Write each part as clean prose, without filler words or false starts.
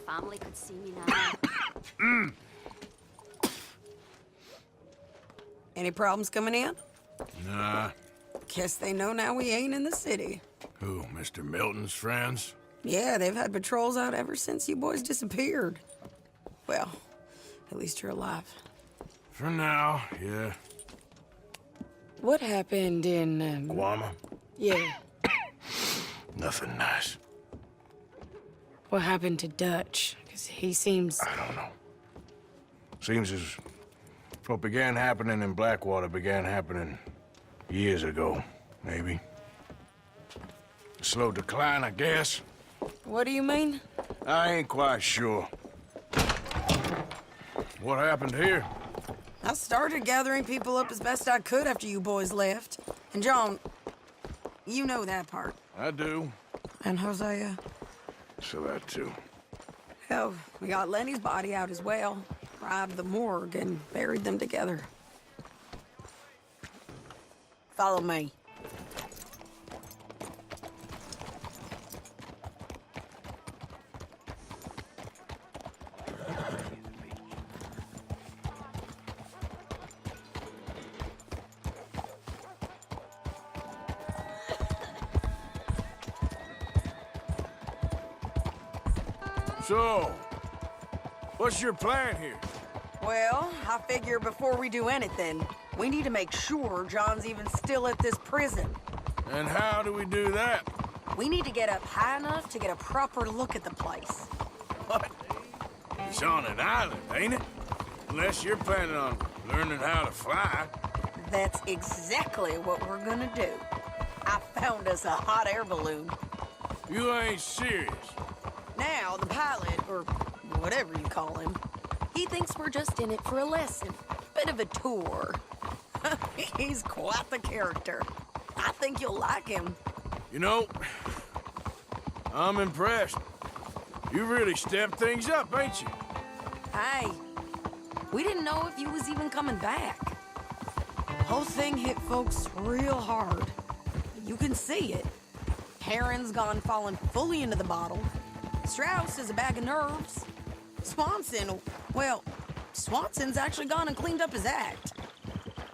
family could see me now. Any problems coming in? Nah. Guess they know now we ain't in the city. Who, Mr. Milton's friends? Yeah, they've had patrols out ever since you boys disappeared. Well, at least you're alive. For now, yeah. What happened in, Guama? Yeah. Nothing nice. What happened to Dutch? Because he seems... I don't know. Seems as what began happening in Blackwater began happening years ago, maybe. A slow decline, I guess. What do you mean? I ain't quite sure. What happened here? I started gathering people up as best I could after you boys left. And John, you know that part. I do. And Hosea? So that too. Hell, we got Lenny's body out as well. Robbed the morgue and buried them together. Follow me. So, what's your plan here? Well, I figure before we do anything, we need to make sure John's even still at this prison. And how do we do that? We need to get up high enough to get a proper look at the place. What? It's on an island, ain't it? Unless you're planning on learning how to fly. That's exactly what we're gonna do. I found us a hot air balloon. You ain't serious. Now, the pilot, or whatever you call him, he thinks we're just in it for a lesson. Bit of a tour. He's quite the character. I think you'll like him. You know, I'm impressed. You really stepped things up, ain't you? Hey, we didn't know if you was even coming back. The whole thing hit folks real hard. You can see it. Heron's gone falling fully into the bottle. Strauss is a bag of nerves. Swanson, well, Swanson's actually gone and cleaned up his act.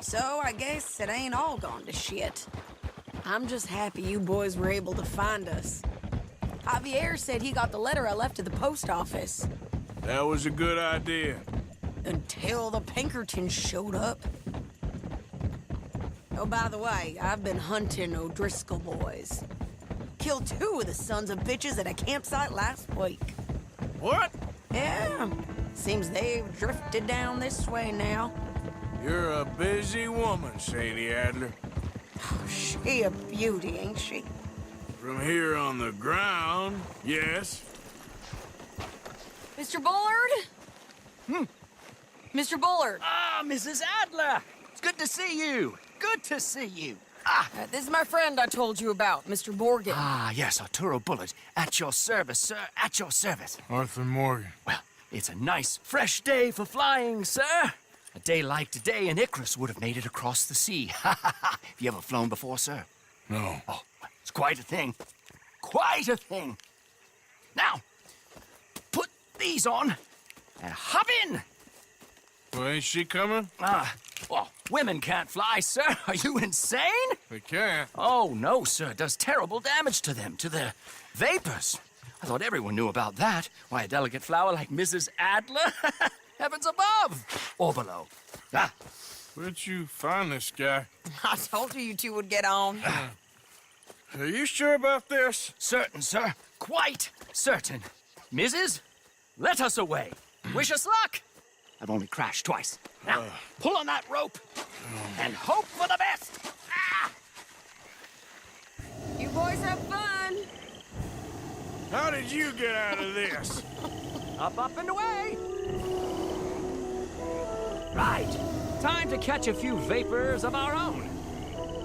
So I guess it ain't all gone to shit. I'm just happy you boys were able to find us. Javier said he got the letter I left at the post office. That was a good idea. Until the Pinkertons showed up. Oh, by the way, I've been hunting O'Driscoll boys. Killed 2 of the sons of bitches at a campsite last week. What? Yeah, seems they've drifted down this way now. You're a busy woman, Sadie Adler. She a beauty, ain't she? From here on the ground, yes. Mr. Bullard? Mr. Bullard. Ah, Mrs. Adler! It's good to see you. Good to see you. This is my friend I told you about, Mr. Morgan. Ah, yes, Arturo Bullard. At your service, sir. At your service. Arthur Morgan. Well, it's a nice, fresh day for flying, sir. A day like today, an Icarus would have made it across the sea. Have you ever flown before, sir? No. Oh, it's quite a thing. Quite a thing. Now, put these on and hop in. Well, ain't she coming? Well, women can't fly, sir. Are you insane? They can't. Oh, no, sir. It does terrible damage to them, to their vapors. I thought everyone knew about that. Why, a delicate flower like Mrs. Adler? Heavens above or below. Where'd you find this guy? I told you two would get on. Are you sure about this? Certain, sir. Quite certain. Mrs., let us away. Wish us luck. I've only crashed twice. Now, pull on that rope and hope for the best. You boys have fun. How did you get out of this? Up, and away. Right. Time to catch a few vapors of our own.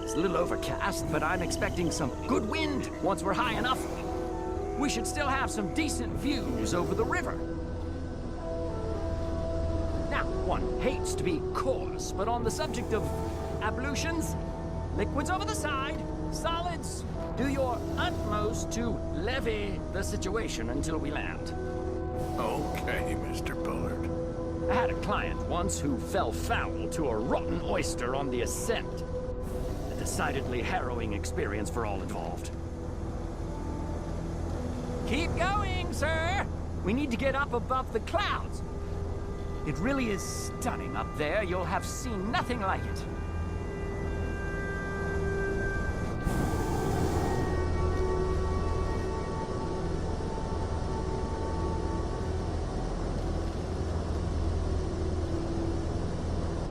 It's a little overcast, but I'm expecting some good wind once we're high enough. We should still have some decent views over the river. Now, one hates to be coarse, but on the subject of ablutions, liquids over the side, solids, do your utmost to levy the situation until we land. Okay, Mr. Bullard. I had a client once who fell foul to a rotten oyster on the ascent. A decidedly harrowing experience for all involved. Keep going, sir! We need to get up above the clouds. It really is stunning up there. You'll have seen nothing like it.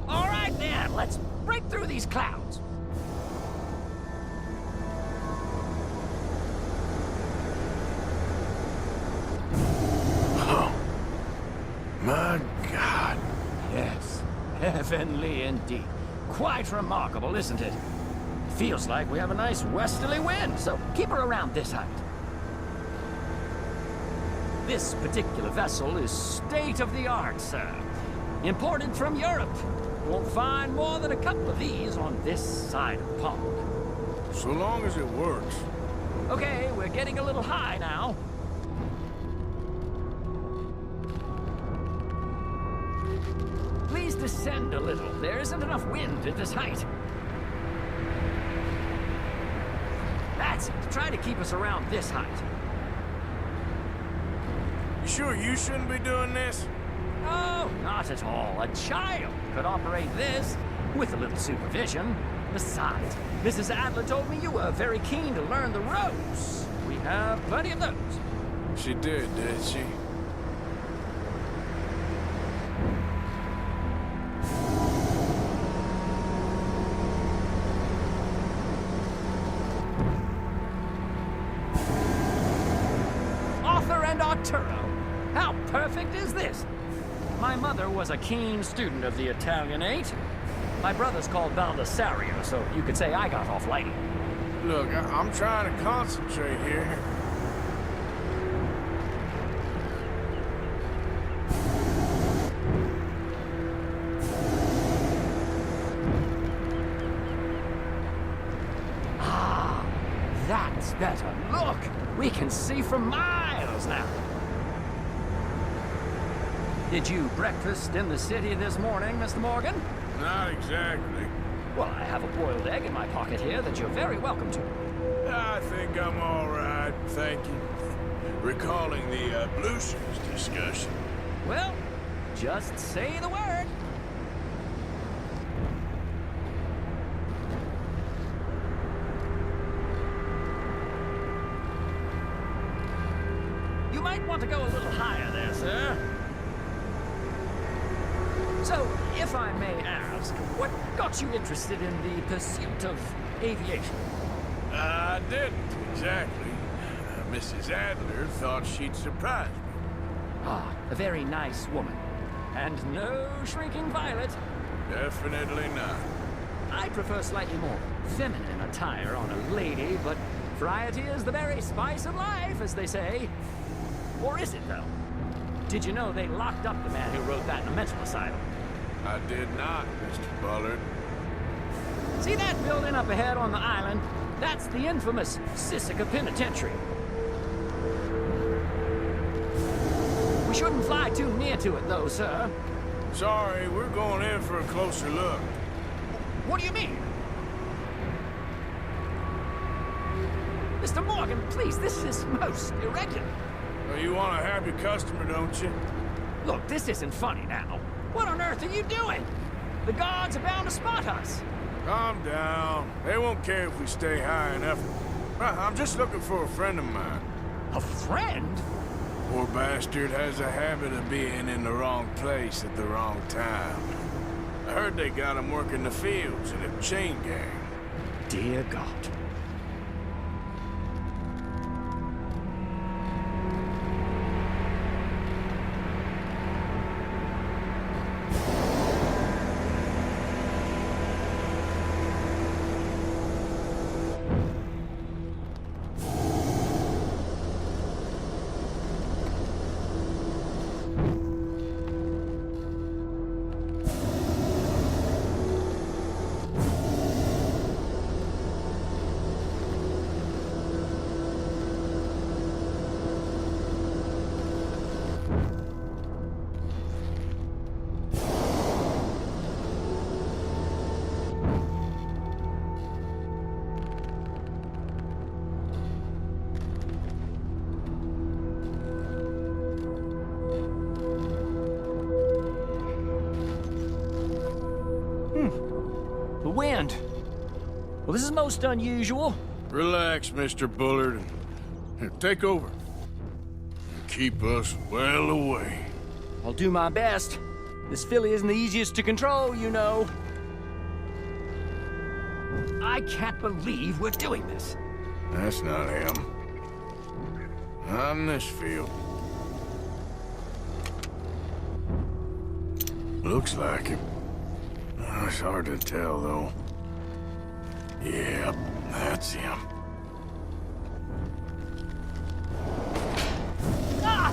All right, then. Let's break through these clouds. My God. Yes, heavenly indeed. Quite remarkable, isn't it? Feels like we have a nice westerly wind, so keep her around this height. This particular vessel is state-of-the-art, sir. Imported from Europe. Won't find more than a couple of these on this side of the pond. So long as it works. Okay, we're getting a little high now. Please descend a little. There isn't enough wind at this height. That's it. Try to keep us around this height. You sure you shouldn't be doing this? Oh, not at all. A child could operate this with a little supervision. Besides, Mrs. Adler told me you were very keen to learn the ropes. We have plenty of those. She did she? Arthur and Arturo. How perfect is this? My mother was a keen student of the Italianate. My brother's called Baldessario, so you could say I got off lightly. Look, I'm trying to concentrate here. Ah, that's better. Look, we can see for miles now. Did you breakfast in the city this morning, Mr. Morgan? Not exactly. Well, I have a boiled egg in my pocket here that you're very welcome to. I think I'm all right, thank you. Recalling the ablutions discussion. Well, just say the word. You might want to go a little higher there, sir. So, if I may ask, what got you interested in the pursuit of aviation? I didn't, exactly. Mrs. Adler thought she'd surprise me. Ah, a very nice woman. And no shrinking violet. Definitely not. I prefer slightly more feminine attire on a lady, but variety is the very spice of life, as they say. Or is it, though? Did you know they locked up the man who wrote that in a mental asylum? I did not, Mr. Bullard. See that building up ahead on the island? That's the infamous Sisika Penitentiary. We shouldn't fly too near to it, though, sir. Sorry, we're going in for a closer look. What do you mean? Mr. Morgan, please, this is most irregular. Well, you want a happy customer, don't you? Look, this isn't funny now. What on earth are you doing? The guards are bound to spot us. Calm down. They won't care if we stay high enough. I'm just looking for a friend of mine. A friend? Poor bastard has a habit of being in the wrong place at the wrong time. I heard they got him working the fields in a chain gang. Dear God. this is most unusual. Relax, Mr. Bullard. Here, take over. Keep us well away. I'll do my best. This filly isn't the easiest to control, you know. I can't believe we're doing this. That's not him. Not in this field. Looks like him. It's hard to tell, though. Yep, that's him. Ah!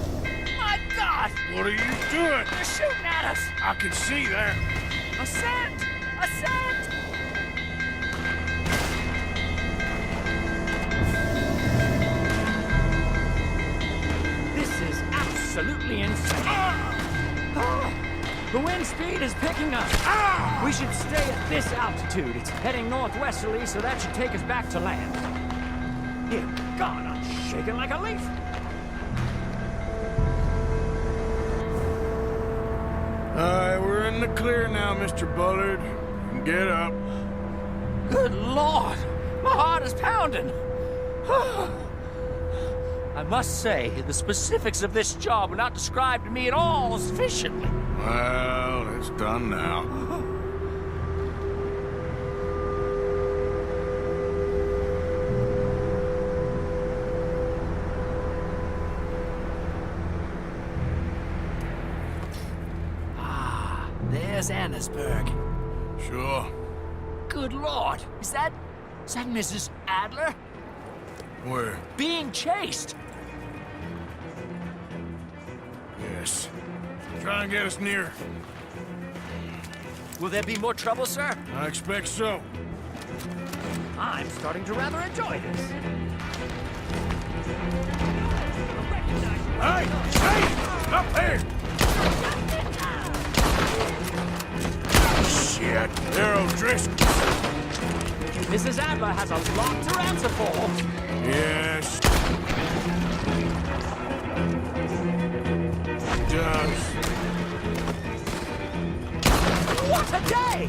My God! What are you doing? They're shooting at us! I can see that. Ascend! Ascend! This is absolutely insane. Ah! The wind speed is picking up. We should stay at this altitude. It's heading northwesterly, so that should take us back to land. Dear God, I'm shaking like a leaf. Alright, we're in the clear now, Mr. Bullard. Get up. Good Lord, my heart is pounding. I must say, the specifics of this job were not described to me at all sufficiently. Well, it's done now. Ah, there's Annesburg. Sure. Good Lord, is that Mrs. Adler? Where? Being chased. Yes. Try and get us near. Will there be more trouble, sir? I expect so. I'm starting to rather enjoy this. Hey! Hey! Up there! Shit! They're O'Driscoll. Mrs. Adler has a lot to answer for. Yes. Does. What a day!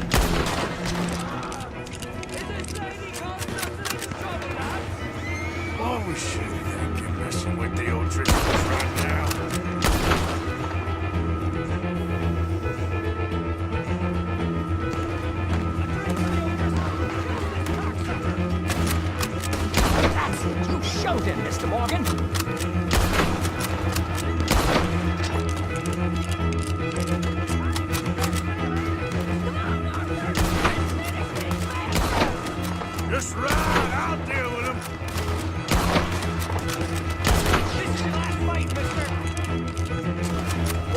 Oh, we shouldn't be messing with the O'Driscolls right now. That's it. You showed him, Mr. Morgan. Just ride. I'll deal with him. This is your last fight, mister.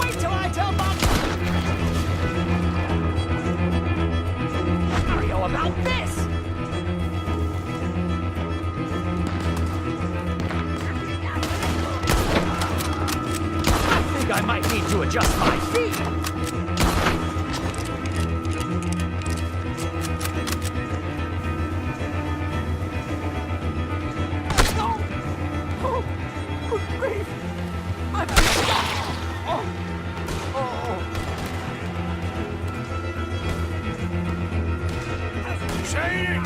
Wait till I tell Mom. Mario about this. I think I might need to adjust my feet. Shady!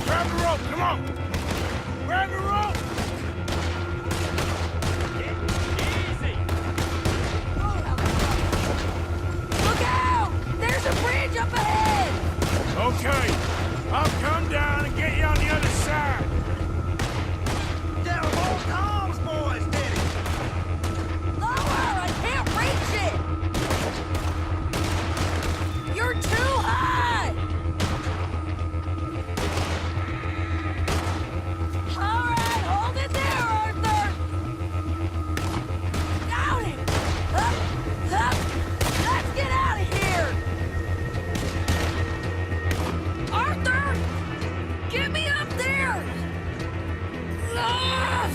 Grab the rope, come on! Grab the rope! Easy. Look out! There's a bridge up ahead! Okay, I'll come down and get you on the other side. Down old Tom's boys, did it? Lower! I can't reach it! You're too high! All right, hold it there, Arthur! Got it! Up, up! Let's get out of here! Arthur! Get me up there! Ah!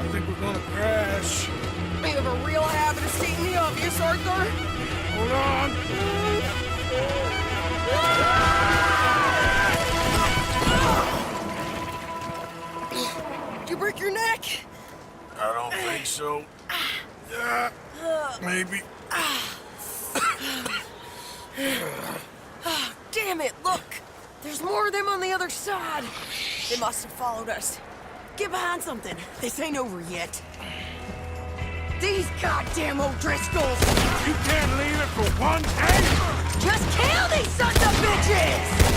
I think we're gonna crash. maybe. Damn it, look! There's more of them on the other side. They must have followed us. Get behind something. This ain't over yet. These goddamn O'Driscolls! You can't leave it for one day? Just kill these sons of bitches!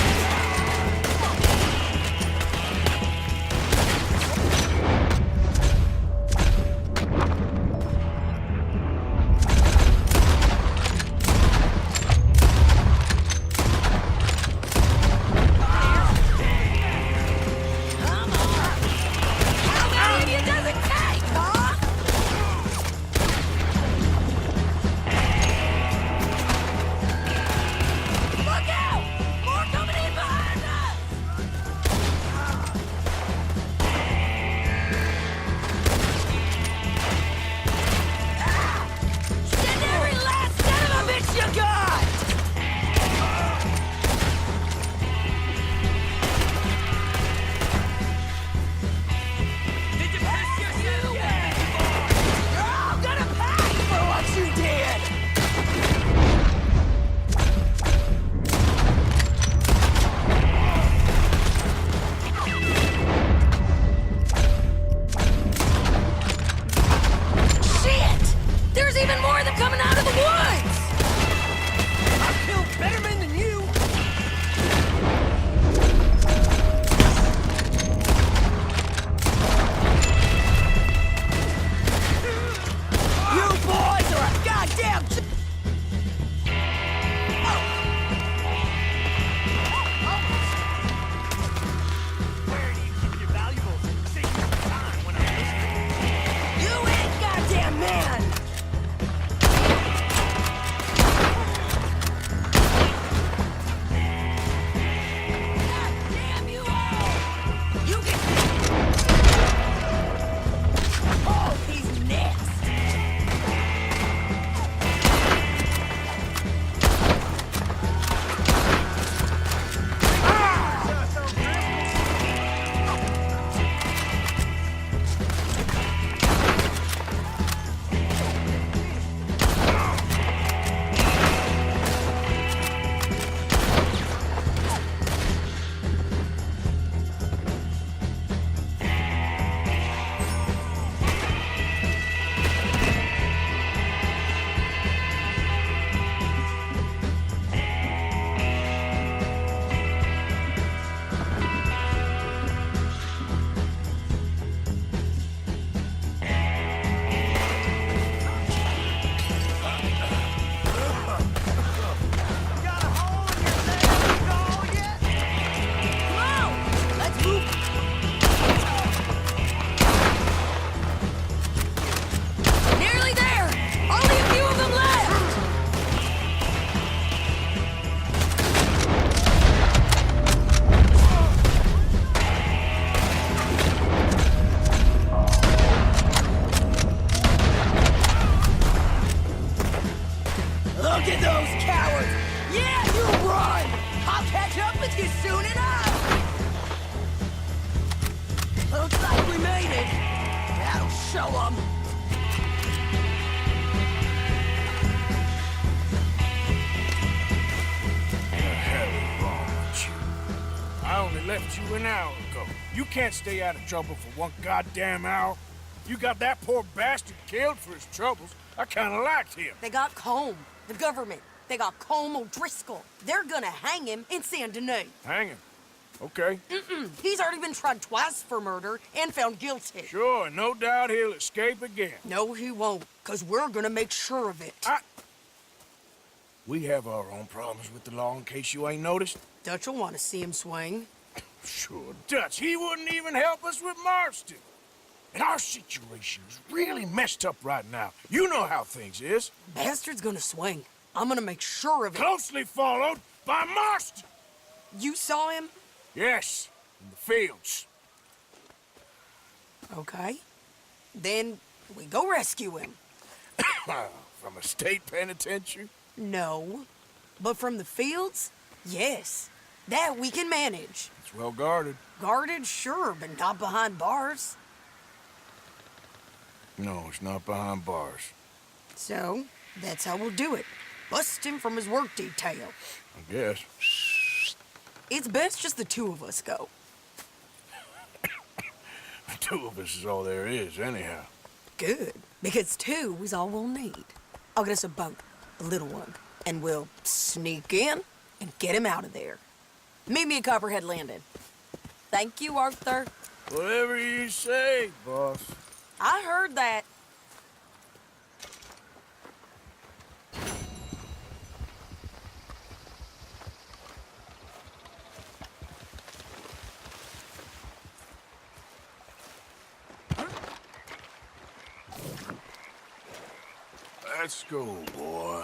left you an hour ago. You can't stay out of trouble for one goddamn hour. You got that poor bastard killed for his troubles. I kinda liked him. They got Combe, the government. They got Combe O'Driscoll. They're gonna hang him in Saint Denis. Hang him. Okay. He's already been tried twice for murder and found guilty. Sure, no doubt he'll escape again. No, he won't, because we're gonna make sure of it. We have our own problems with the law, in case you ain't noticed. Dutch will want to see him swing. Sure, Dutch, he wouldn't even help us with Marston. And our situation is really messed up right now. You know how things is. Bastard's gonna swing. I'm gonna make sure of it. Closely followed by Marston. You saw him? Yes, in the fields. Okay. Then we go rescue him. From a state penitentiary? No. But from the fields? Yes. That we can manage. It's well guarded. Guarded, sure, but not behind bars. No, it's not behind bars. So, That's how we'll do it. Bust him from his work detail. I guess. It's best just the two of us go. The two of us is all there is, anyhow. Good, because two is all we'll need. I'll get us a boat, a little one, and we'll sneak in and get him out of there. Meet me at Copperhead Landing. Thank you, Arthur. Whatever you say, boss. I heard that. Let's go, boy.